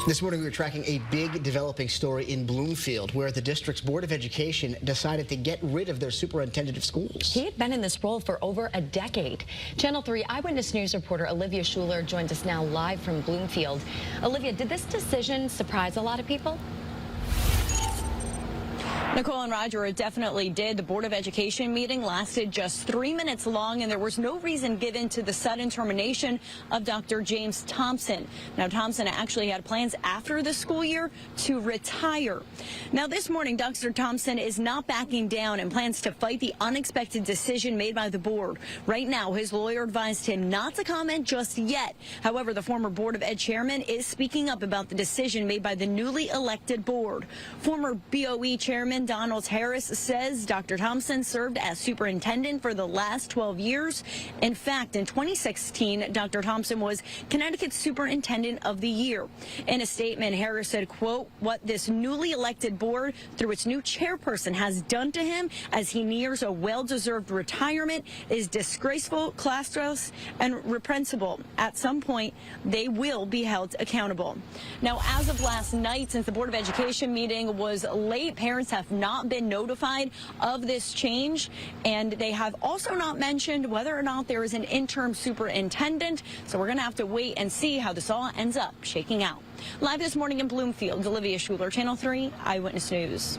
This morning we were tracking a big developing story in Bloomfield where the district's Board of Education decided to get rid of their superintendent of schools. He had been in this role for over a decade. Channel 3 Eyewitness News reporter Olivia Schuler joins us now live from Bloomfield. Olivia, did this decision surprise a lot of people? Nicole and Roger, it definitely did. The Board of Education meeting lasted just 3 minutes long, and there was no reason given to the sudden termination of Dr. James Thompson. Now, Thompson actually had plans after the school year to retire. Now, this morning, Dr. Thompson is not backing down and plans to fight the unexpected decision made by the board. Right now, his lawyer advised him not to comment just yet. However, the former Board of Ed chairman is speaking up about the decision made by the newly elected board. Former BOE chairman Donald Harris says Dr. Thompson served as superintendent for the last 12 years. In fact, in 2016, Dr. Thompson was Connecticut's Superintendent of the Year. In a statement, Harris said, quote, "What this newly elected board, through its new chairperson, has done to him as he nears a well-deserved retirement is disgraceful, classless, and reprehensible. At some point, they will be held accountable." Now, as of last night, since the Board of Education meeting was late, parents have not been notified of this change, and they have also not mentioned whether or not there is an interim superintendent. So we're going to have to wait and see how this all ends up shaking out. Live this morning in Bloomfield, Olivia Schuler, Channel 3 Eyewitness News.